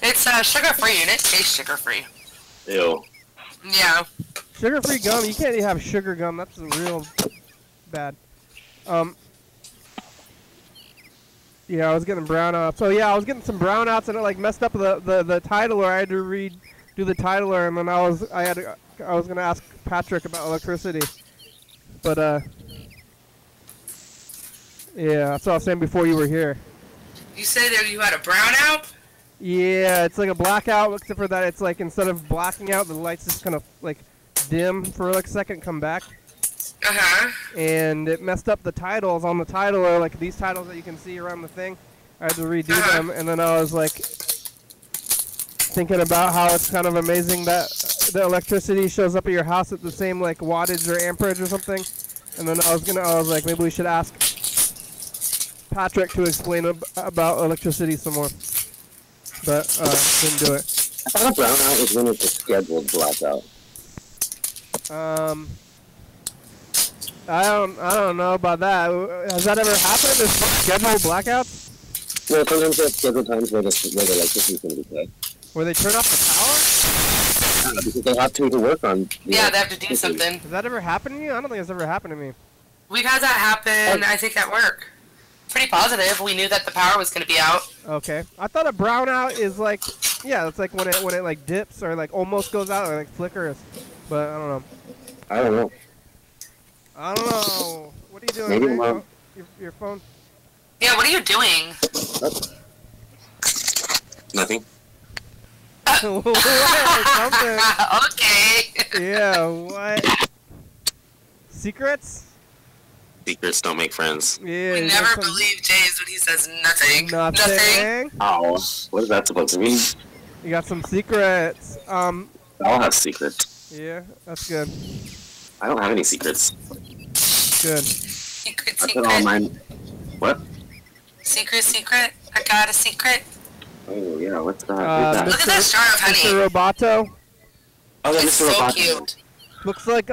It's sugar-free, and it tastes sugar-free. Ew. Yeah. Sugar-free gum? You can't have sugar gum. That's real bad. Yeah, I was getting brownouts. So yeah, I was getting some brownouts, and it like messed up the titler. I had to do the titler, and then I was gonna ask Patrick about electricity, but yeah, that's what I was saying before you were here. You say that you had a brownout? Yeah, it's like a blackout, except for that it's like instead of blacking out, the lights just kind of like dim for like a second, come back. Uh-huh. And it messed up the titles on the titler, like these titles that you can see around the thing. I had to redo them, and then I was like thinking about how it's kind of amazing that the electricity shows up at your house at the same like wattage or amperage or something. And then I was like, maybe we should ask Patrick to explain about electricity some more. But didn't do it. I thought a brownout was when it's a scheduled blackout. I don't know about that. Has that ever happened? Is scheduled blackouts? Well, sometimes there's scheduled times where the electricity's going to be cut. Where they turn off the power? Yeah, because they have to work on. Yeah, they have to do something. Has that ever happened to you? I don't think it's ever happened to me. We've had that happen, I think, at work. Pretty positive. We knew that the power was going to be out. Okay. I thought a brownout is like, yeah, it's like when it like dips or like almost goes out or like flickers. But I don't know. I don't know. I don't know. What are you doing? Maybe your phone? Yeah, what are you doing? Nothing. What? Something. Okay. Yeah, what? Secrets? Secrets don't make friends. Yeah. We never believe James when he says nothing. Nothing? Oh, what is that supposed to mean? You got some secrets. I'll have secrets. Yeah, that's good. I don't have any secrets. Good. Secret, I put all mine. What? Secret. I got a secret. Oh yeah, what's that? Look at that jar of honey. Mr. Roboto. Oh, that's It's Mr. so Roboto. cute. Looks like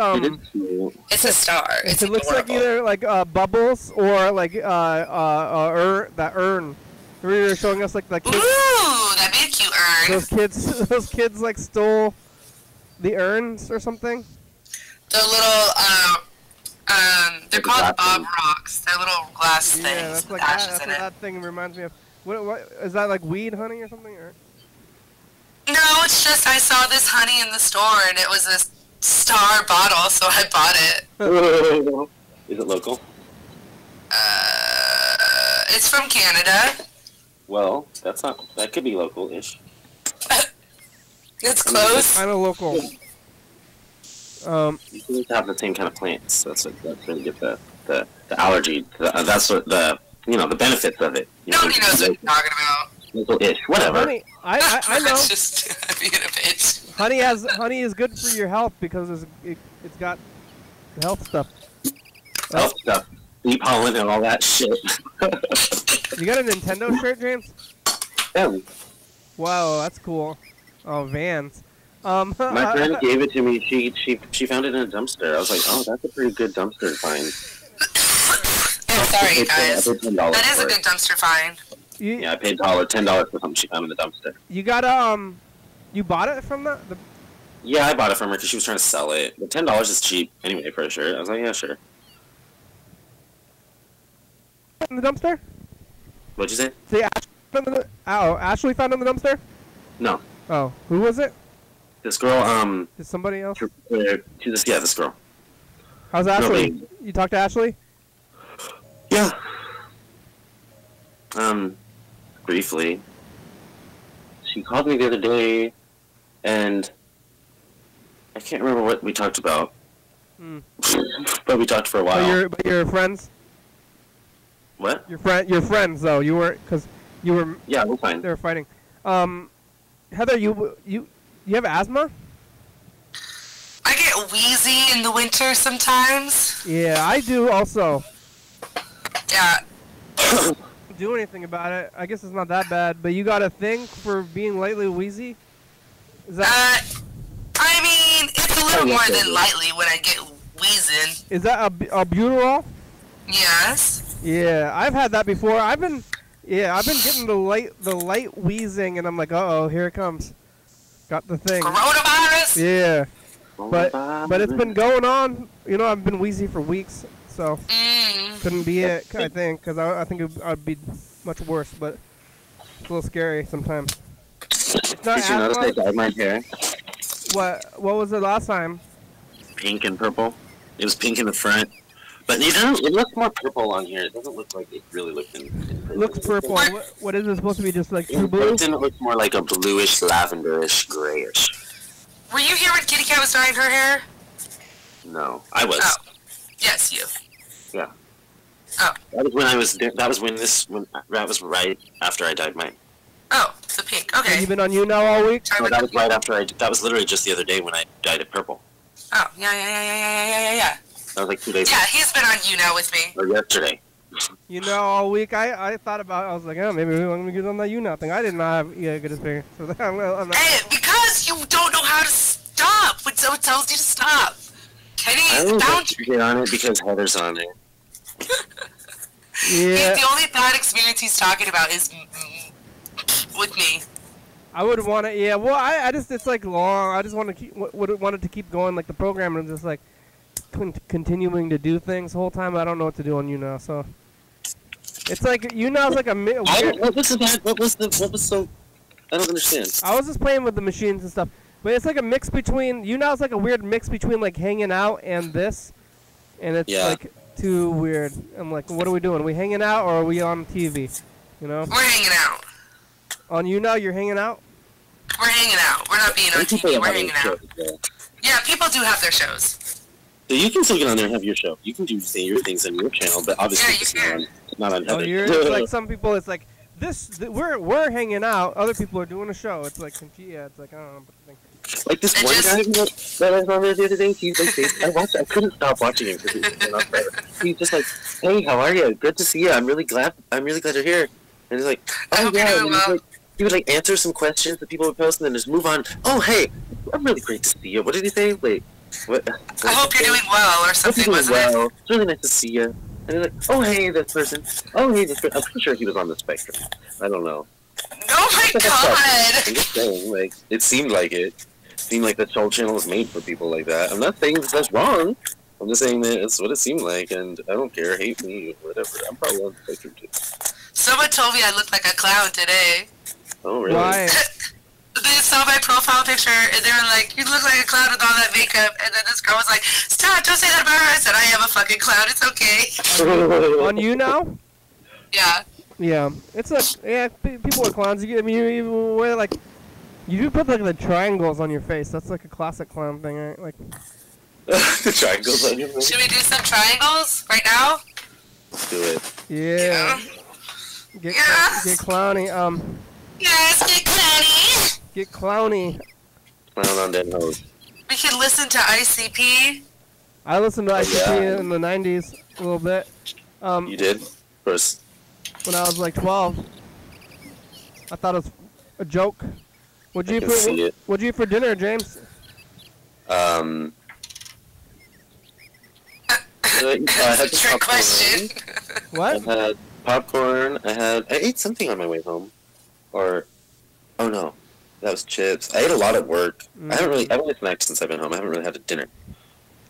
It's a star. It's it looks like adorable. either like bubbles or like that urn. You were showing us like the kids. Ooh, that'd be a cute urn. Those kids like stole the urns or something. The little they're called Bob Rocks. They're little glass Yeah, things that's with like ashes that's in what it. that thing reminds me of. What is that, like weed honey or something? Or? No, it's just I saw this honey in the store and it was a star bottle, so I bought it. Is it local? It's from Canada. Well, that could be local-ish. It's close. Kind of local. You need to have the same kind of plants. That's where you get the allergy. That's what the benefits of it. Nobody knows what you're talking about. Local-ish, whatever. Honey, I know. It's just being a bitch. Honey is good for your health because it's got health stuff. Health stuff. Deep pollen and all that shit. You got a Nintendo shirt, James? Yeah. Wow, that's cool. Oh, Vans. My friend gave it to me. She found it in a dumpster. I was like, oh, that's a pretty good dumpster find. Sorry, guys. I paid $10 That is for a good it. dumpster find. Yeah, I paid $10 for something she found in the dumpster. You got you bought it from the Yeah, I bought it from her because she was trying to sell it. But $10 is cheap anyway for a shirt. I was like, yeah, sure. in the dumpster? What'd you say? See, Ashley found in the dumpster? No. Oh, who was it? This girl, Is somebody else? this girl. How's Ashley? No, You talked to Ashley? Yeah. Briefly. She called me the other day, and I can't remember what we talked about. But we talked for a while. But you're friends? What? You're friends though. You were, because you were. Yeah, we're fine. They were fighting. Heather, you have asthma? I get wheezy in the winter sometimes. Yeah, I do also. Yeah. Do anything about it. I guess it's not that bad, but you got a thing for being lightly wheezy? Is that I mean, it's a little more than lightly when I get wheezing. Is that a Buterol? Yes. Yeah, I've had that before. I've been getting the light wheezing, and I'm like, uh-oh, here it comes. Got the thing. Coronavirus? Yeah. But it's been going on. You know, I've been wheezy for weeks, so couldn't be it, I think, because I think I'd be much worse, but it's a little scary sometimes. It's not Did you notice I dyed my hair? What was it last time? Pink and purple. It was pink in the front. But it looks more purple on here. It doesn't look like it really looked in person. Looks purple. What is it supposed to be? Just like true In blue? person, it looks more like a bluish, lavenderish, grayish. Were you here when Kitty Cat was dyeing her hair? No, I was. Oh. Yes, you. Yeah. Oh. That was when I was. That was right after I dyed mine. Oh, the pink. Okay. Have you been on you now all week? No, that was right after that was literally just the other day when I dyed it purple. Oh, yeah. That was like 2 days Yeah, ago. he's been on you now with me. Or yesterday. You know, all week I thought about. I was like, oh, maybe I'm gonna get on that you now thing. I did not have a good experience. So I'm not. Hey, because you don't know how to stop when someone tells you to stop. Kenny I is don't bound. want to get on it because Heather's on it. Yeah. The only bad experience he's talking about is with me. I would want to. Yeah. Well, I just it's like long. I just want to keep wanted to keep going like the program and just like continuing to do things the whole time. I don't know what to do on you now. So it's like you now is like a. What was so? I don't understand. I was just playing with the machines and stuff, but it's like a mix between you now. It's like a weird mix between like hanging out and this, and it's like too weird. I'm like, what are we doing? Are we hanging out or are we on TV? You know? We're hanging out. On you now, you're hanging out? We're hanging out. We're not being on TV. We're hanging out. Yeah, people do have their shows. So you can still get on there and have your show. You can do your things on your channel, but obviously it's not on Heather. It's like some people. It's like we're hanging out. Other people are doing a show. It's like it's like I don't know. Like this one guy that I was on there the other day. He's like, I couldn't stop watching him because he's just like, hey, how are you? Good to see you. I'm really glad you're here. And he's like, oh yeah. And he would like answer some questions that people would post and then just move on. Oh hey, I'm really great to see you. What did he say? Wait, what? I hope you're doing well or something. Wasn't it? It's really nice to see you. And he's like, oh hey, this person. Oh hey, this person. I'm pretty sure he was on the spectrum. I don't know. Oh my god! I'm just saying, like, it seemed like it. Seemed like the whole channel was made for people like that. I'm not saying that's wrong. I'm just saying that it's what it seemed like, and I don't care. Hate me, whatever. I'm probably on the spectrum too. Someone told me I looked like a clown today. Oh really? Why? They saw my profile picture and they were like, "You look like a clown with all that makeup." And then this girl was like, "Stop! Don't say that about her." I said, "I am a fucking clown. It's okay." On you now? Yeah. Yeah. It's like people are clowns. I mean, you even wear like. You do put like the triangles on your face. That's like a classic clown thing, right? Like the triangles on your face. Should we do some triangles right now? Let's do it. Yeah. Get clowny. Yes, get clowny. Get clowny. Clown on dead nose. We can listen to ICP. I listened to ICP in the '90s a little bit. You did? First. When I was like 12. I thought it was a joke. What'd you eat for dinner, James? I had Trick question. What? I had popcorn. I ate something on my way home. Oh no, that was chips. I ate a lot at work. I haven't really snacked since I've been home. I haven't really had a dinner.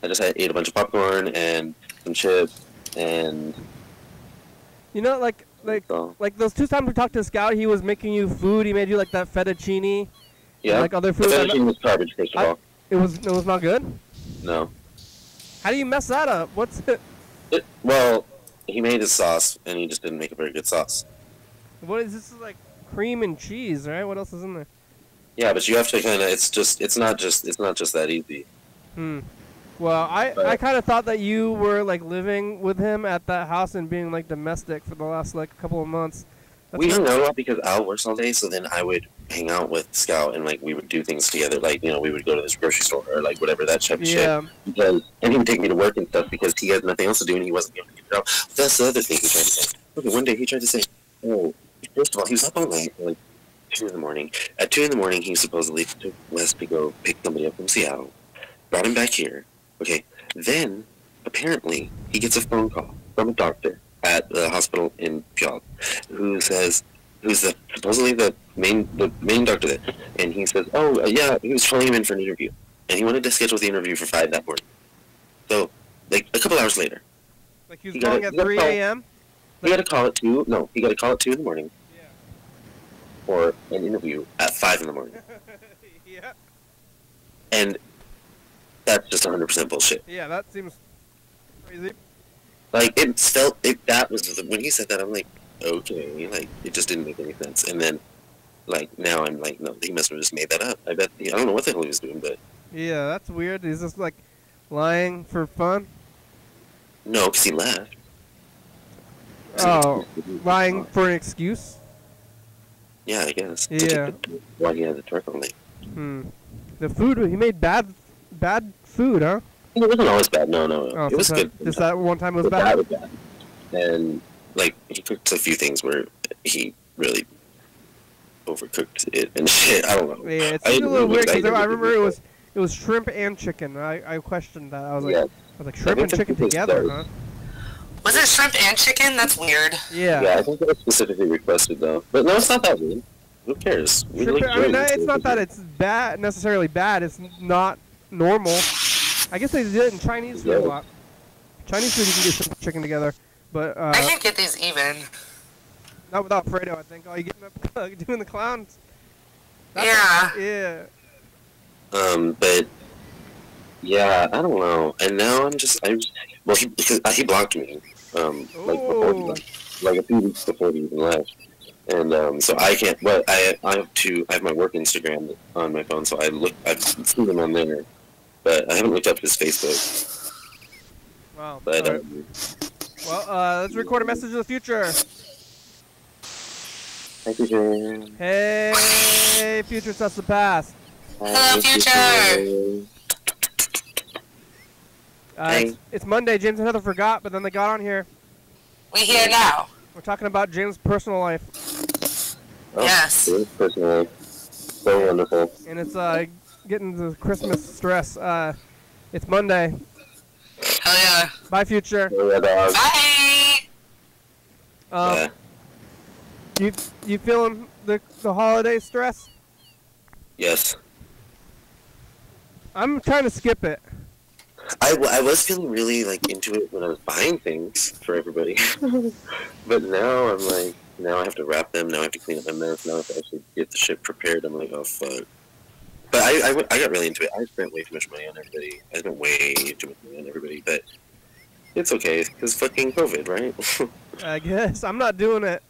I just ate a bunch of popcorn and some chips and You know, like those 2 times we talked to Scout, he was making you food. He made you like that fettuccine. Yeah. And, like other food. The fettuccine was garbage, first of all. It was not good. No. How do you mess that up? What's it? Well, he made his sauce, and he just didn't make a very good sauce. What is this? Is like cream and cheese, right? What else is in there? Yeah, but you have to kind of. It's not just that easy. Well, I kind of thought that you were like living with him at that house and being like domestic for the last like couple of months. We hung out a lot because Al works all day, so then I would hang out with Scout and like we would do things together. Like we would go to this grocery store or like whatever that type of shit. And he would take me to work and stuff because he had nothing else to do and he wasn't able to get it out. That's the other thing he tried to say. Okay, one day he tried to say, oh, first of all, he was up all night, like 2 in the morning. At 2 in the morning, he supposedly took Wes to go pick somebody up from Seattle, brought him back here. Okay, then apparently he gets a phone call from a doctor at the hospital in Puyallup, who's supposedly the main doctor there, and he says, oh yeah, he was calling him in for an interview, and he wanted to schedule the interview for 5 that morning. So like a couple hours later, like he was calling at 3 a.m. He got a call at 2. No, he got a call at 2 in the morning. Yeah. For an interview at 5 in the morning. Yeah. And that's just 100% bullshit. Yeah, that seems crazy. Like, that was, when he said that, I'm like, okay, like, it just didn't make any sense. And then, like, now I'm like, no, he must have just made that up. I don't know what the hell he was doing, but... Yeah, that's weird. He's just, like, lying for fun? No, because he left. Oh, lying for an excuse? Yeah, I guess. Yeah. Why he had the truck on late. The food, he made bad food, huh? It wasn't always bad, no. Oh, it was good. Just that one time was bad? It was bad. And, like, he cooked a few things where he really overcooked it and shit. I don't know. Yeah, it seemed a little weird because I remember it was shrimp and chicken. I questioned that. I was like, shrimp and chicken together, huh? Was it shrimp and chicken? That's weird. Yeah. Yeah, I think it was specifically requested though. But no, it's not that weird. Who cares? I mean, it's not that it's necessarily bad. It's not normal. I guess they did it in Chinese food a lot. Chinese food you can get shrimp and chicken together, but I can't get these even. Not without Fredo, I think. Oh, you getting up, doing the clowns? Yeah. But yeah, I don't know. And now well, he blocked me. Like a few weeks before he even left. And so I can't. Well, I have my work Instagram on my phone, so I've seen him on there, but I haven't looked up his Facebook. Wow. But right. Well, let's record a message of the future. Hi, future. Hey, future stuff's the past. Hello, future. It's Monday. James and Heather forgot, but then they got on here. We here now. We're talking about James' personal life. Oh, Yes. Personal life. So wonderful. And it's getting the Christmas stress. It's Monday. Hell yeah. Bye, future. Bye. Yeah. You feeling the holiday stress? Yes. I'm trying to skip it. I was feeling really like into it when I was buying things for everybody, but now I'm like, now I have to wrap them. Now I have to clean up my mess. Now I have to actually get the shit prepared. I'm like, oh fuck. But I got really into it. I spent way too much money on everybody. I spent way too much money on everybody, but it's okay because fucking COVID, right? I guess I'm not doing it.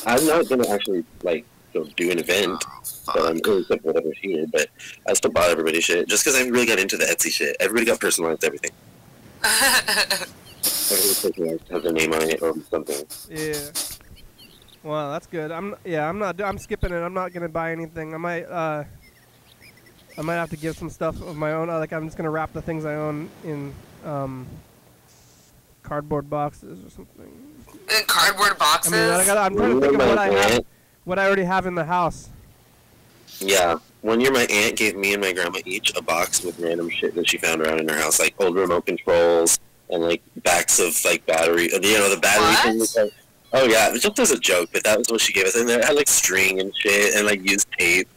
I'm not gonna actually like go do an event, but I'm going to whatever's here. But I still bought everybody shit just because I really got into the Etsy shit. Everybody got personalized everything. Everybody has their name on it or something. Yeah. Well, that's good. I'm skipping it. I'm not gonna buy anything. I might have to give some stuff of my own. Like I'm just gonna wrap the things I own in cardboard boxes or something. In cardboard boxes? I mean, I'm trying to think of what I already have in the house. Yeah. One year my aunt gave me and my grandma each a box with random shit that she found around in her house, like old remote controls and like backs of like battery, the battery thing. Was, like, oh yeah, it was just as a joke, but that was what she gave us. And it had like string and shit and like used tape.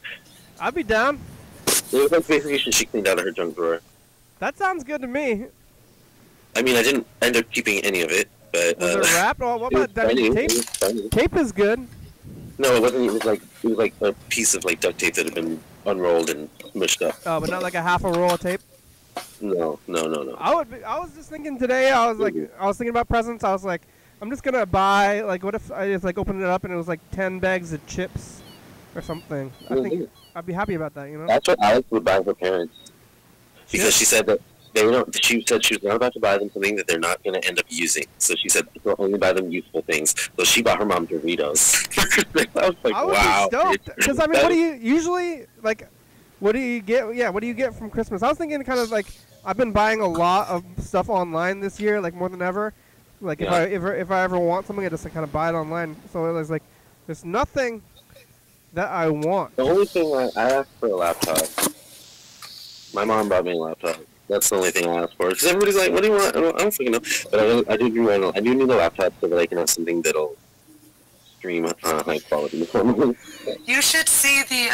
I'd be down. It was like basically she cleaned out of her junk drawer. That sounds good to me. I mean, I didn't end up keeping any of it. But Was it wrapped? Oh, what it was about duct funny. tape? It was funny. Tape is good. No, it wasn't. It was like a piece of like duct tape that had been unrolled and mushed up. Oh, but not like a half a roll of tape. No. I was just thinking today. I was thinking about presents. I was like, I'm just gonna buy like, what if I just like opened it up and it was like 10 bags of chips or something? I think I'd be happy about that. You know. That's what Alex would buy her parents because she said that they don't. She said she was not about to buy them something that they're not going to end up using. So she said she'll only buy them useful things. So she bought her mom Doritos. I was like, wow. Because I mean, what do you usually like? What do you get? Yeah, what do you get from Christmas? I was thinking kind of like I've been buying a lot of stuff online this year, like more than ever. Like if I ever want something, I just like, kind of buy it online. So it was like there's nothing that I want. The only thing I asked for a laptop. My mom bought me a laptop. That's the only thing I asked for. Because everybody's like, what do you want? I don't fucking know. But I do need a laptop so that I can have something that'll stream high quality. You should see the,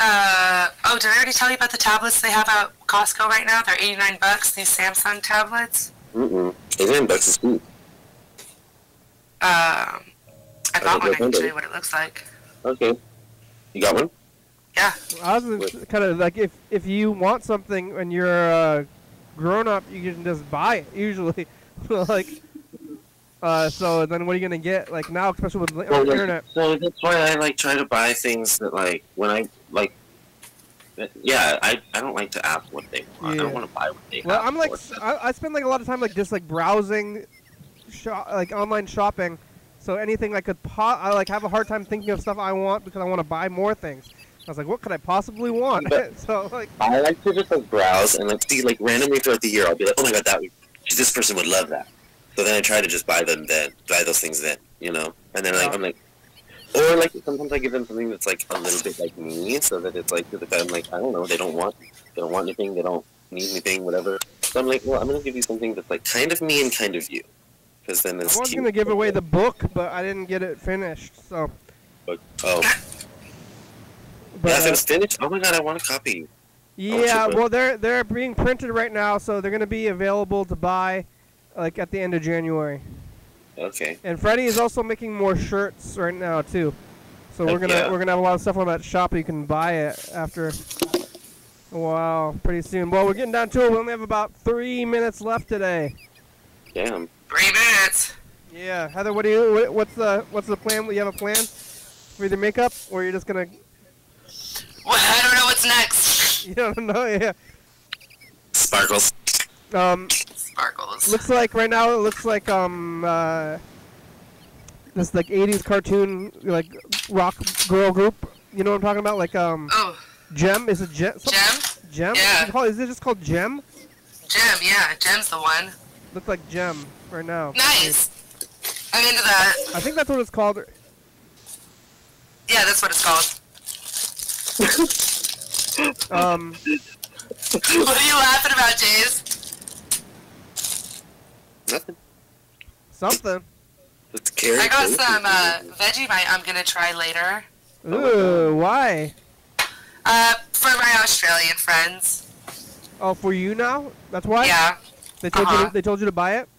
oh, did I already tell you about the tablets they have at Costco right now? They're $89, these Samsung tablets. $89 is sweet. I got one. I can show you what it looks like. Okay. You got one? Yeah. I was kind of like, if you want something and you're grown up, you can just buy it usually. Like, so then what are you gonna get? Like now, especially with the internet. So that's why I like try to buy things that like when I like. Yeah, I don't like to ask what they want. Yeah. I don't want to buy what they have. Well, I'm like I spend like a lot of time like just like browsing, like online shopping. So anything I could I like have a hard time thinking of stuff I want because I want to buy more things. I was like, what could I possibly want? So like, I like to just like browse and like see like randomly throughout the year. I'll be like, oh my god, this person would love that. So then I try to just buy those things then, you know. And then like I'm like, or like sometimes I give them something that's like a little bit like me, so that it's like to the fact I'm like, I don't know, they don't want anything, they don't need anything, whatever. So I'm like, well, I'm gonna give you something that's like kind of me and kind of you, because then it's. I was gonna give away the book, but I didn't get it finished, so. But, But, yeah, if it was finished, oh my god, I want a copy. Yeah, well, they're being printed right now, so they're gonna be available to buy, like at the end of January. Okay. And Freddie is also making more shirts right now too, so we're gonna have a lot of stuff on that shop. You can buy it after a while, pretty soon. Well, we're getting down to it. We only have about 3 minutes left today. Damn. 3 minutes. Yeah, Heather, what's the plan? You have a plan for either makeup or you're just gonna? Well, I don't know what's next. You don't know, yeah. Sparkles. Sparkles. Looks like right now it looks like this like 80s cartoon like rock girl group. You know what I'm talking about? Like Gem, is it Gem? Gem? Yeah. Is it just called Gem? Gem, yeah. Gem's the one. Looks like Gem right now. Nice. I'm into that. I think that's what it's called. Yeah, that's what it's called. What are you laughing about, Jays? Nothing. Something. It's carrot. I got some Vegemite I'm gonna try later. Ooh, why? For my Australian friends. Oh, for you now? That's why? Yeah. They told you to buy it?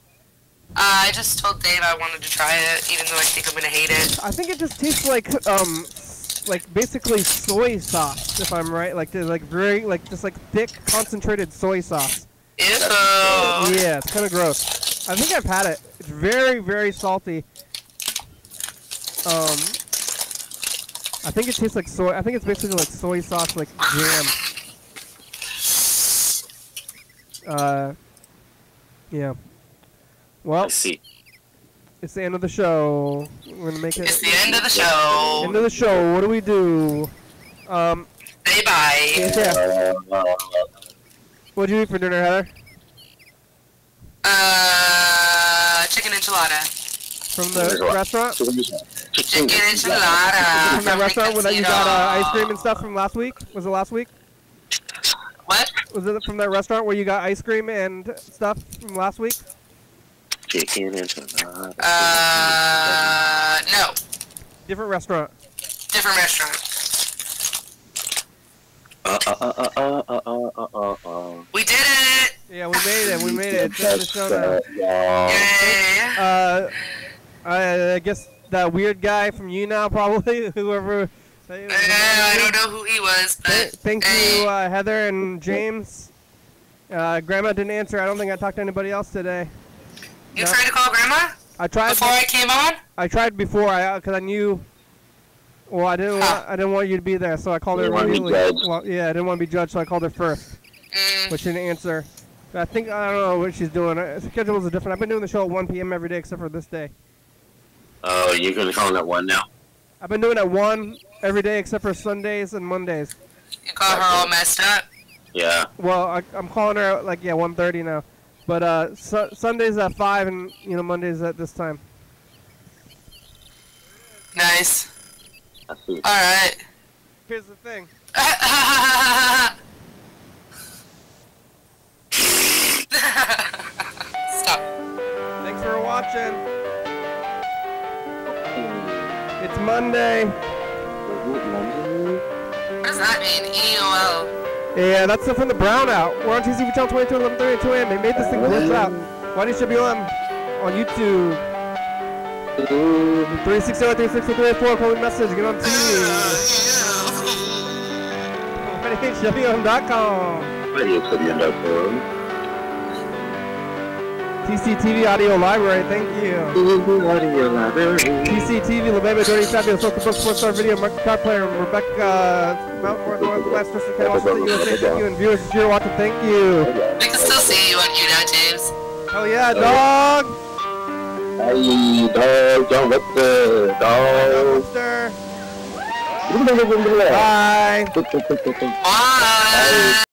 I just told Dave I wanted to try it, even though I think I'm gonna hate it. I think it just tastes like basically soy sauce, if I'm right. Like very just like thick concentrated soy sauce. Ew. Yeah, it's kind of gross. I think I've had it. It's very, very salty. I think it tastes like soy. I think it's basically like soy sauce, like jam. Yeah. Well, I see. It's the end of the show. We're gonna make it. It's the end of the show. End of the show. What do we do? Say bye. Yeah. What'd you eat for dinner, Heather? Chicken enchilada. From the restaurant? Chicken enchilada. From that restaurant where you got ice cream and stuff from last week? Was it last week? What? Was it from that restaurant where you got ice cream and stuff from last week? Chicken enchilada. No. Different restaurant. Different restaurant. We did it! Yeah, we made it. We made it. It's the show now. Yay! I guess that weird guy from you now, probably whoever. I don't know who he was, but Thank you, Heather and James. Grandma didn't answer. I don't think I talked to anybody else today. You tried to call Grandma? I tried before I came on. I tried before, because I knew. Well, I didn't want you to be there, so I called her immediately. Well, yeah, I didn't want to be judged, so I called her first, but she didn't answer. But I don't know what she's doing. Her schedule is different. I've been doing the show at 1 p.m. every day except for this day. Oh, you're gonna call it at 1 now? I've been doing it at 1 every day except for Sundays and Mondays. You got her all messed up? Yeah. Well, I'm calling her at 1:30 now. But Sundays at 5 and Mondays at this time. Nice. Alright. Here's the thing. Stop. Thanks for watching. It's Monday. What does that mean? EOL. Yeah, that's from the brownout. We're on TCV channel 22 at 11:30 at 2 a.m. They made this thing glitch out. YDHWM on YouTube. 360-363-4, call me message, get on TV. YDHWM.com. YDHWM.com. TCTV Audio Library, thank you. Audio Library. TCTV, Lababa, Dirty Fabulous, Social Book, 4-star video, Market Card Player, Rebecca, Mount Northwest, Thurston County, Washington, USA, thank you, and viewers, if you're watching, thank you. We can still see you on you now, James. Hell yeah, dog! Hey, dog, John Webster, dog. Bye! Bye.